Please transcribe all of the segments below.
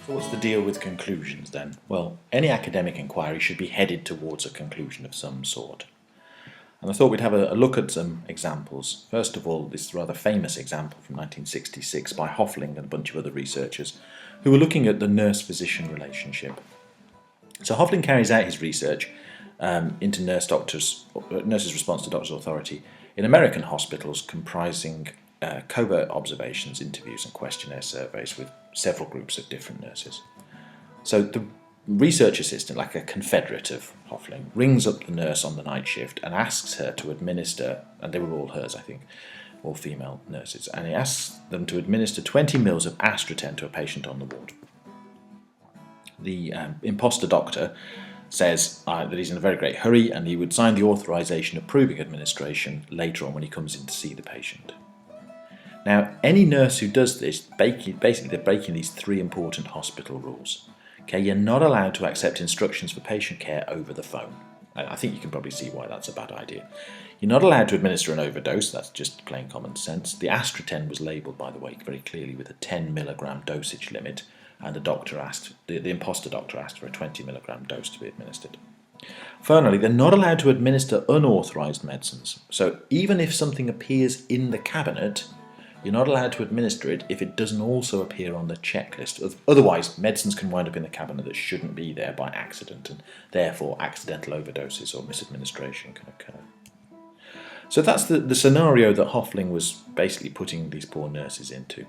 So what's the deal with conclusions then? Well, any academic inquiry should be headed towards a conclusion of some sort. And I thought we'd have a look at some examples. First of all, this rather famous example from 1966 by Hoffling and a bunch of other researchers who were looking at the nurse-physician relationship. So Hoffling carries out his research into nurses' response to doctor's authority in American hospitals, comprising covert observations, interviews and questionnaire surveys with several groups of different nurses. So the research assistant, like a confederate of Hoffling, rings up the nurse on the night shift and asks her to administer, and they were all hers, I think, all female nurses, and he asks them to administer 20 mils of Astroten to a patient on the ward. The imposter doctor says that he's in a very great hurry and he would sign the authorization approving administration later on when he comes in to see the patient. Now, any nurse who does this, basically they're breaking these three important hospital rules. Okay, you're not allowed to accept instructions for patient care over the phone. I think you can probably see why that's a bad idea. You're not allowed to administer an overdose, that's just plain common sense. The Astroten was labelled, by the way, very clearly with a 10 milligram dosage limit, and the imposter doctor asked for a 20 milligram dose to be administered. Finally, they're not allowed to administer unauthorised medicines. So even if something appears in the cabinet, you're not allowed to administer it if it doesn't also appear on the checklist. Otherwise, medicines can wind up in the cabinet that shouldn't be there by accident, and therefore accidental overdoses or misadministration can occur. So that's the scenario that Hoffling was basically putting these poor nurses into.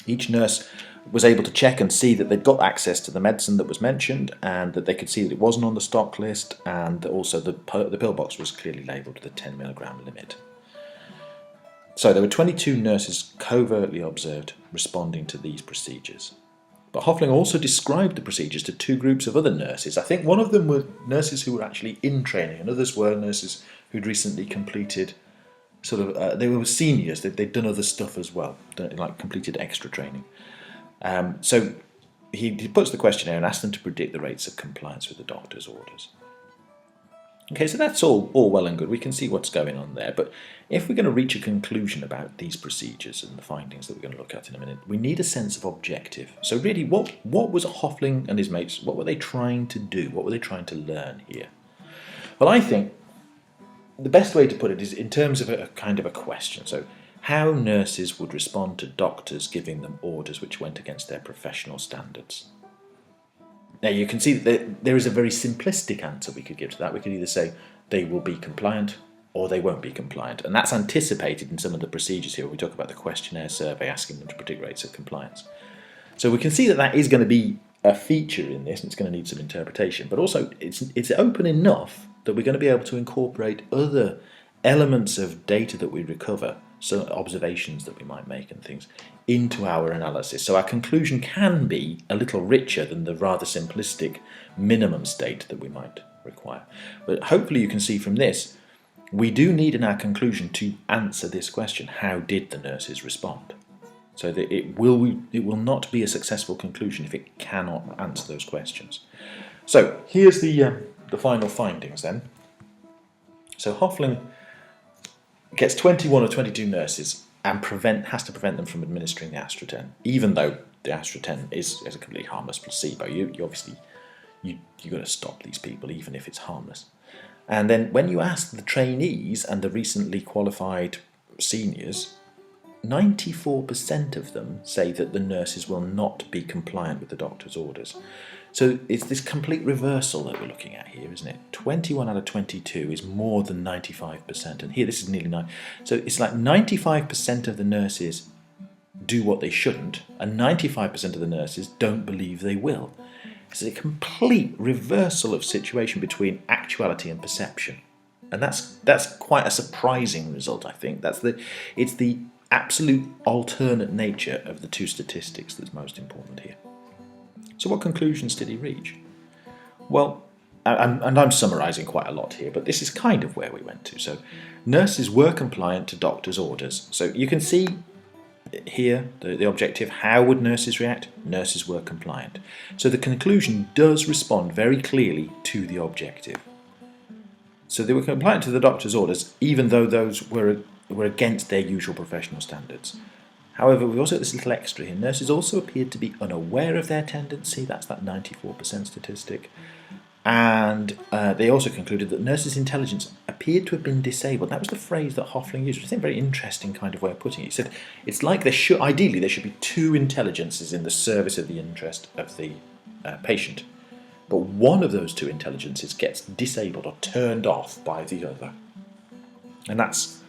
Each nurse was able to check and see that they'd got access to the medicine that was mentioned, and that they could see that it wasn't on the stock list, and also the pill box was clearly labelled with a 10 milligram limit. So there were 22 nurses covertly observed responding to these procedures. But Hoffling also described the procedures to two groups of other nurses. I think one of them were nurses who were actually in training, and others were nurses who'd recently completed they were seniors, they'd done other stuff as well, like completed extra training. So he puts the questionnaire and asks them to predict the rates of compliance with the doctor's orders. Okay, so that's all well and good. We can see what's going on there. But if we're going to reach a conclusion about these procedures and the findings that we're going to look at in a minute, we need a sense of objective. So really, what was Hoffling and his mates, what were they trying to do? What were they trying to learn here? Well, I think the best way to put it is in terms of a kind of a question. So how nurses would respond to doctors giving them orders which went against their professional standards. Now you can see that there is a very simplistic answer we could give to that. We could either say they will be compliant or they won't be compliant. And that's anticipated in some of the procedures here. We talk about the questionnaire survey asking them to predict rates of compliance. So we can see that is going to be a feature in this, and it's going to need some interpretation. But also it's open enough that we're going to be able to incorporate other elements of data that we recover, so observations that we might make and things, into our analysis. So our conclusion can be a little richer than the rather simplistic minimum state that we might require. But hopefully you can see from this, we do need in our conclusion to answer this question: how did the nurses respond? So that it will not be a successful conclusion if it cannot answer those questions. So here's the final findings then. So Hoffling gets 21 or 22 nurses and has to prevent them from administering the Astroten, even though the Astroten is a completely harmless placebo. You obviously got to stop these people, even if it's harmless. And then when you ask the trainees and the recently qualified seniors, 94% of them say that the nurses will not be compliant with the doctor's orders. So it's this complete reversal that we're looking at here, isn't it? 21 out of 22 is more than 95%, and here this is nearly 9. So it's like 95% of the nurses do what they shouldn't, and 95% of the nurses don't believe they will. It's a complete reversal of situation between actuality and perception, and that's quite a surprising result, I think. It's the absolute alternate nature of the two statistics that's most important here. So what conclusions did he reach? Well, I'm summarising quite a lot here, but this is kind of where we went to. So nurses were compliant to doctors' orders. So you can see here the objective: how would nurses react? Nurses were compliant. So the conclusion does respond very clearly to the objective. So they were compliant to the doctor's orders, even though those were against their usual professional standards. However, we've also got this little extra here. Nurses also appeared to be unaware of their tendency. That's that 94% statistic. And they also concluded that nurses' intelligence appeared to have been disabled. That was the phrase that Hoffling used, which I think a very interesting kind of way of putting it. He said, it's like ideally there should be two intelligences in the service of the interest of the patient. But one of those two intelligences gets disabled or turned off by the other. And that's...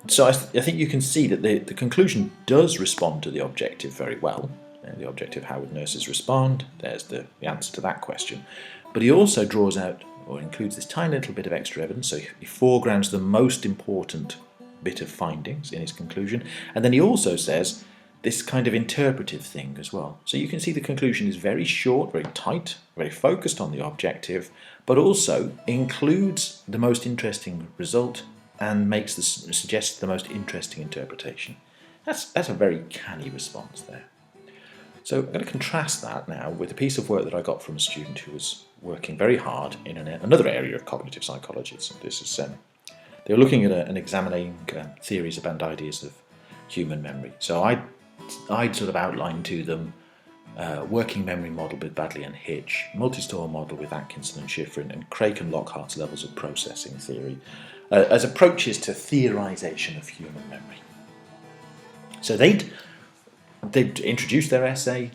So I think you can see that the conclusion does respond to the objective very well. The objective, how would nurses respond? There's the answer to that question. But he also draws out, or includes this tiny little bit of extra evidence, so he foregrounds the most important bit of findings in his conclusion, and then he also says this kind of interpretive thing as well. So you can see the conclusion is very short, very tight, very focused on the objective, but also includes the most interesting result and suggests the most interesting interpretation. That's a very canny response there. So I'm going to contrast that now with a piece of work that I got from a student who was working very hard in another area of cognitive psychology. So this is they were looking at an examining theories about ideas of human memory. So I'd sort of outlined to them working memory model with Badley and Hitch, multi-store model with Atkinson and Schifrin, and Craik and Lockhart's levels of processing theory as approaches to theorization of human memory. So they'd introduced their essay,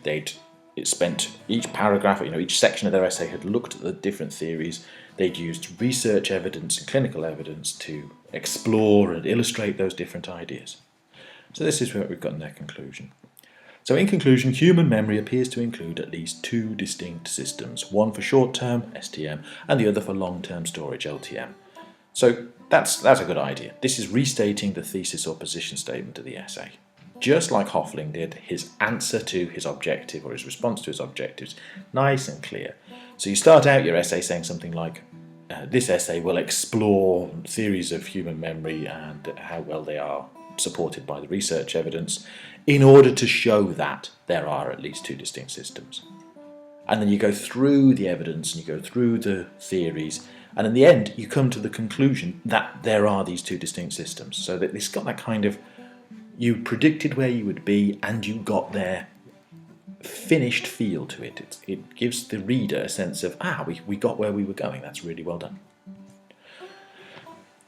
it spent each paragraph, each section of their essay had looked at the different theories, they'd used research evidence and clinical evidence to explore and illustrate those different ideas. So this is what we've got in their conclusion. So in conclusion, human memory appears to include at least two distinct systems, one for short-term, STM, and the other for long-term storage, LTM. So that's a good idea. This is restating the thesis or position statement of the essay. Just like Hoffling did, his answer to his objective or his response to his objectives, nice and clear. So you start out your essay saying something like, this essay will explore theories of human memory and how well they are supported by the research evidence in order to show that there are at least two distinct systems. And then you go through the evidence and you go through the theories, and in the end you come to the conclusion that there are these two distinct systems. So that it's got that kind of, you predicted where you would be and you got there finished feel to it. It gives the reader a sense of, we got where we were going. That's really well done.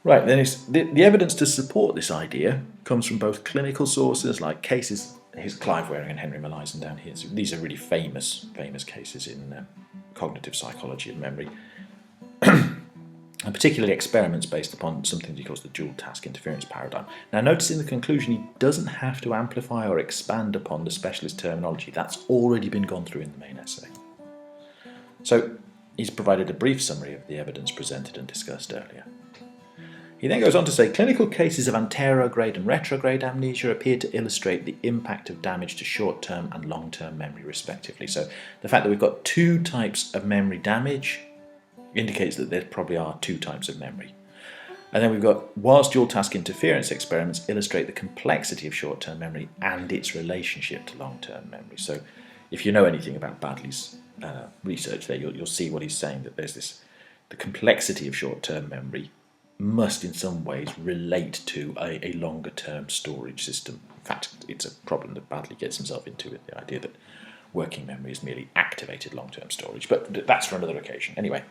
Right, then the evidence to support this idea comes from both clinical sources like cases, here's Clive Waring and Henry Molaison down here. So these are really famous cases in cognitive psychology and memory. And particularly experiments based upon something that he calls the dual task interference paradigm. Now notice in the conclusion he doesn't have to amplify or expand upon the specialist terminology. That's already been gone through in the main essay. So he's provided a brief summary of the evidence presented and discussed earlier. He then goes on to say, clinical cases of anterograde and retrograde amnesia appear to illustrate the impact of damage to short-term and long-term memory respectively. So the fact that we've got two types of memory damage indicates that there probably are two types of memory. And then we've got, whilst dual task interference experiments illustrate the complexity of short-term memory and its relationship to long-term memory. So if you know anything about Badley's research there, you'll see what he's saying, that there's the complexity of short-term memory must in some ways relate to a longer-term storage system. In fact, it's a problem that Badley gets himself into, with the idea that working memory is merely activated long-term storage. But that's for another occasion. Anyway,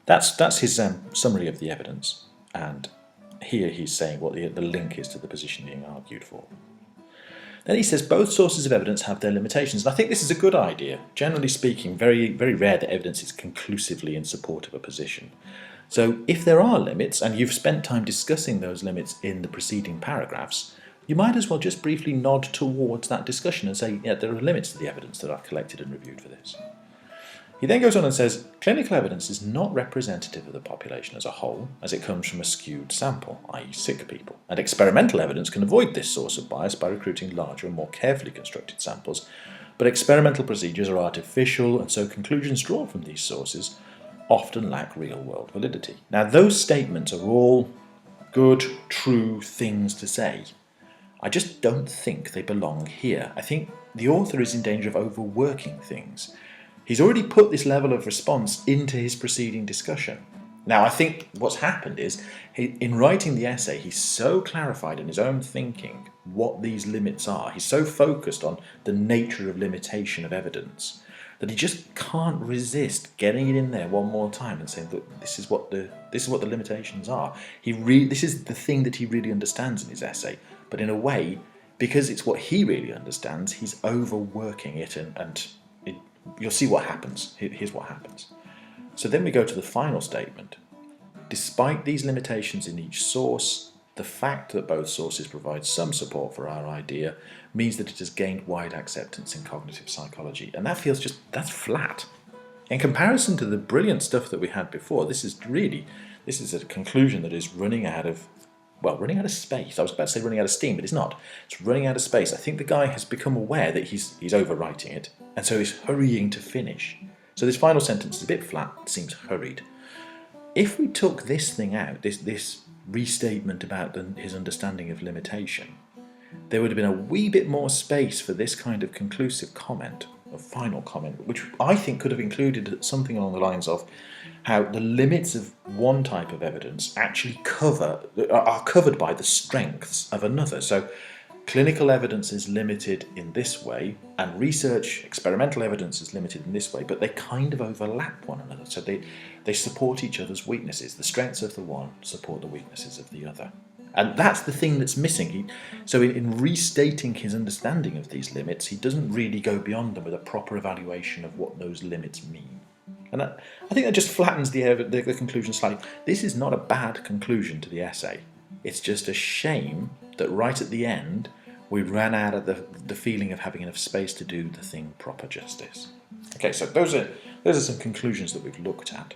that's his summary of the evidence, and here he's saying what the link is to the position being argued for. Then he says both sources of evidence have their limitations, and I think this is a good idea. Generally speaking, very, very rare that evidence is conclusively in support of a position. So if there are limits, and you've spent time discussing those limits in the preceding paragraphs, you might as well just briefly nod towards that discussion and say, yeah, there are limits to the evidence that I've collected and reviewed for this. He then goes on and says, clinical evidence is not representative of the population as a whole, as it comes from a skewed sample, i.e. sick people, and experimental evidence can avoid this source of bias by recruiting larger and more carefully constructed samples, but experimental procedures are artificial, and so conclusions drawn from these sources often lack real-world validity. Now, those statements are all good, true things to say. I just don't think they belong here. I think the author is in danger of overworking things. He's already put this level of response into his preceding discussion. Now, I think what's happened is, in writing the essay, he's so clarified in his own thinking what these limits are. He's so focused on the nature of limitation of evidence that he just can't resist getting it in there one more time and saying, look, this is what the limitations are. This is the thing that he really understands in his essay, but in a way, because it's what he really understands, he's overworking it, and you'll see what happens. Here's what happens. So then we go to the final statement. Despite these limitations in each source, the fact that both sources provide some support for our idea means that it has gained wide acceptance in cognitive psychology. And that feels that's flat. In comparison to the brilliant stuff that we had before, this is a conclusion that is running out of space. I was about to say running out of steam, but it's not. It's running out of space. I think the guy has become aware that he's overwriting it, and so he's hurrying to finish. So this final sentence is a bit flat, seems hurried. If we took this thing out, this restatement about his understanding of limitation, there would have been a wee bit more space for this kind of conclusive comment, a final comment, which I think could have included something along the lines of how the limits of one type of evidence actually are covered by the strengths of another. So clinical evidence is limited in this way, and experimental evidence is limited in this way, but they kind of overlap one another. So they support each other's weaknesses. The strengths of the one support the weaknesses of the other. And that's the thing that's missing. So in restating his understanding of these limits, he doesn't really go beyond them with a proper evaluation of what those limits mean. And I think that just flattens the conclusion slightly. This is not a bad conclusion to the essay. It's just a shame that right at the end, we ran out of the feeling of having enough space to do the thing proper justice. Okay, so those are some conclusions that we've looked at.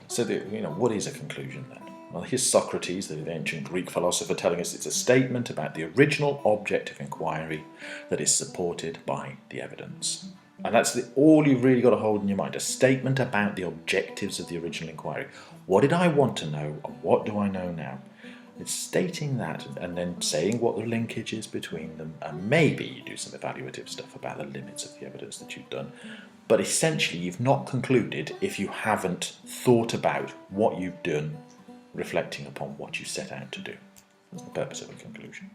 So what is a conclusion then? Well, here's Socrates, the ancient Greek philosopher, telling us it's a statement about the original object of inquiry that is supported by the evidence. And that's all you've really got to hold in your mind, a statement about the objectives of the original inquiry. What did I want to know, and what do I know now? It's stating that and then saying what the linkage is between them, and maybe you do some evaluative stuff about the limits of the evidence that you've done. But essentially, you've not concluded if you haven't thought about what you've done, reflecting upon what you set out to do. That's the purpose of a conclusion.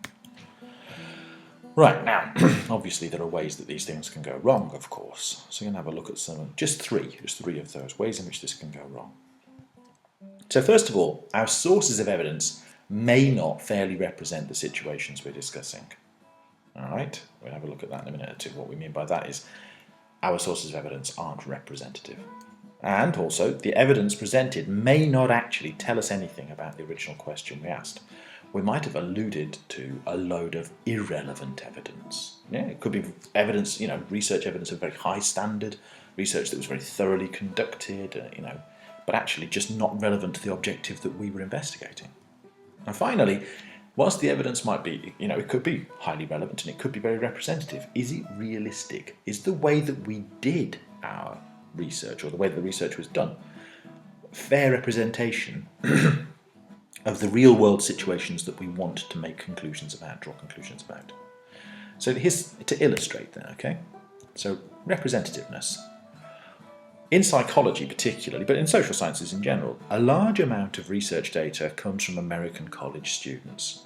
Right, now, obviously there are ways that these things can go wrong, of course. So you're going to have a look at just three of those ways in which this can go wrong. So first of all, our sources of evidence may not fairly represent the situations we're discussing. All right, we'll have a look at that in a minute or two. What we mean by that is our sources of evidence aren't representative. And also, the evidence presented may not actually tell us anything about the original question we asked. We might have alluded to a load of irrelevant evidence. Yeah, it could be evidence, research evidence of very high standard, research that was very thoroughly conducted, but actually just not relevant to the objective that we were investigating. And finally, whilst the evidence might be, it could be highly relevant and it could be very representative, is it realistic? Is the way that we did our research, or the way that the research was done, fair representation of the real world situations that we want to make conclusions about, draw conclusions about? So here's to illustrate that, okay? So representativeness. In psychology particularly, but in social sciences in general, a large amount of research data comes from American college students.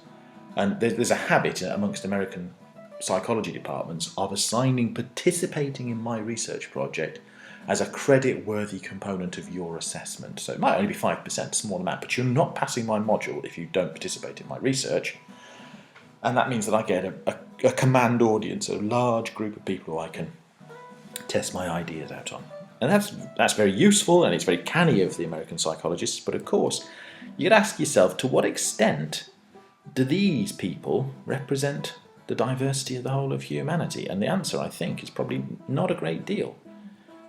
And there's a habit amongst American psychology departments of assigning participating in my research project as a credit-worthy component of your assessment. So it might only be 5%, a small amount, but you're not passing my module if you don't participate in my research. And that means that I get a command audience, a large group of people who I can test my ideas out on. And that's very useful, and it's very canny of the American psychologists, but of course, you'd ask yourself, to what extent do these people represent the diversity of the whole of humanity? And the answer, I think, is probably not a great deal.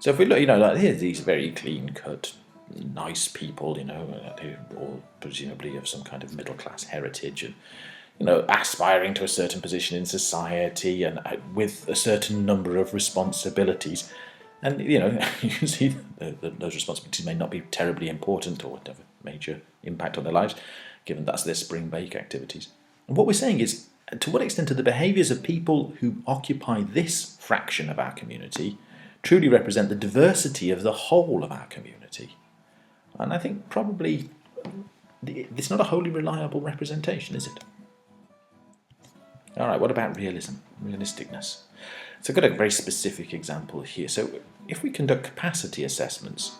So if we look, here's these very clean-cut, nice people, who all presumably have some kind of middle-class heritage and, aspiring to a certain position in society and with a certain number of responsibilities. And, you can see those responsibilities may not be terribly important or have a major impact on their lives, given that's their spring break activities. And what we're saying is, to what extent are the behaviours of people who occupy this fraction of our community truly represent the diversity of the whole of our community? And I think probably it's not a wholly reliable representation, is it? All right, what about realism, realisticness? So I've got a very specific example here. So if we conduct capacity assessments,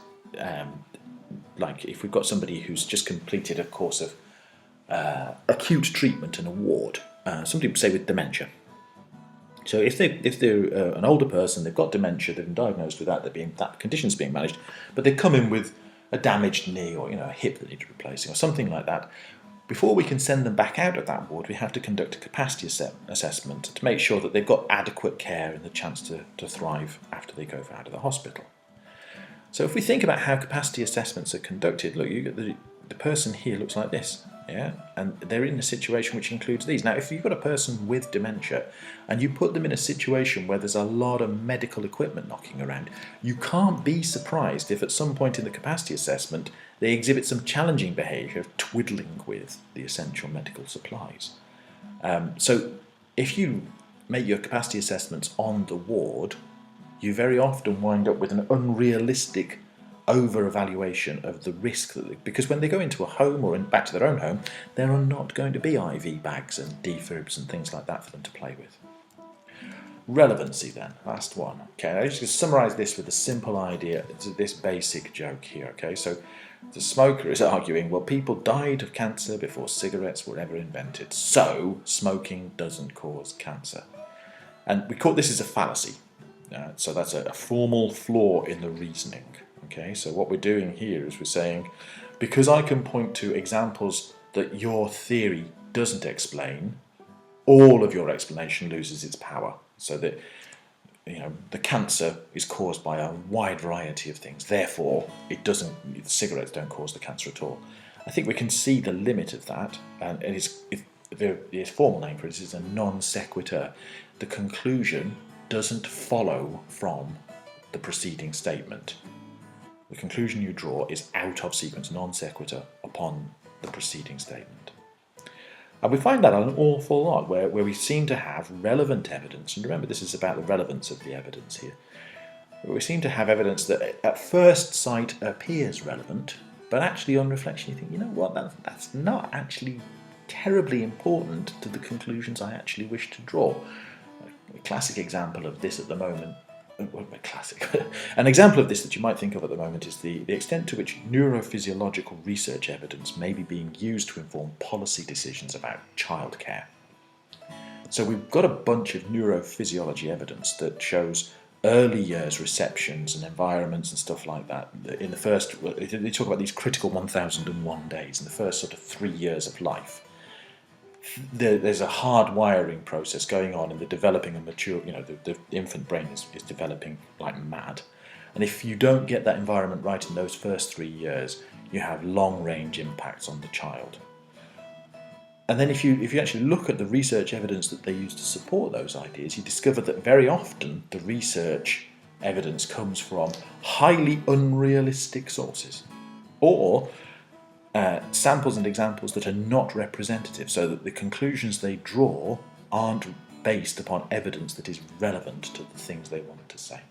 like if we've got somebody who's just completed a course of acute treatment in a ward, somebody say with dementia. So if they're an older person, they've got dementia, they've been diagnosed with that, that condition's being managed, but they come in with a damaged knee or a hip that needs replacing or something like that. Before we can send them back out of that ward, we have to conduct a capacity assessment to make sure that they've got adequate care and the chance to thrive after they go out of the hospital. So if we think about how capacity assessments are conducted, look, you get the person here looks like this, yeah, and they're in a situation which includes these. Now, if you've got a person with dementia and you put them in a situation where there's a lot of medical equipment knocking around, you can't be surprised if at some point in the capacity assessment they exhibit some challenging behaviour of twiddling with the essential medical supplies. So if you make your capacity assessments on the ward, you very often wind up with an unrealistic over-evaluation of the risk, because when they go into a home or back to their own home, there are not going to be IV bags and defibs and things like that for them to play with. Relevancy then, last one. Okay, I'm just going to summarise this with a simple idea. It's this basic joke here. Okay, so the smoker is arguing, well, people died of cancer before cigarettes were ever invented, so smoking doesn't cause cancer. And we call this is a fallacy. So that's a formal flaw in the reasoning. Okay, so what we're doing here is we're saying, because I can point to examples that your theory doesn't explain, all of your explanation loses its power. So that the cancer is caused by a wide variety of things. Therefore, the cigarettes don't cause the cancer at all. I think we can see the limit of that, and the formal name for it is a non sequitur. The conclusion doesn't follow from the preceding statement. The conclusion you draw is out of sequence, non sequitur, upon the preceding statement. And we find that an awful lot, where we seem to have relevant evidence, and remember this is about the relevance of the evidence here. We seem to have evidence that at first sight appears relevant, but actually on reflection you think, you know what, that's not actually terribly important to the conclusions I actually wish to draw. A classic example of this at the moment, an example of this that you might think of at the moment is the extent to which neurophysiological research evidence may be being used to inform policy decisions about childcare. So we've got a bunch of neurophysiology evidence that shows early years receptions and environments and stuff like that. In the first, they talk about these critical 1001 days in the first sort of 3 years of life. There's a hard wiring process going on in the developing and mature, the infant brain is developing like mad. And if you don't get that environment right in those first 3 years, you have long-range impacts on the child. And then if you actually look at the research evidence that they use to support those ideas, you discover that very often the research evidence comes from highly unrealistic sources, or samples and examples that are not representative, so that the conclusions they draw aren't based upon evidence that is relevant to the things they want to say.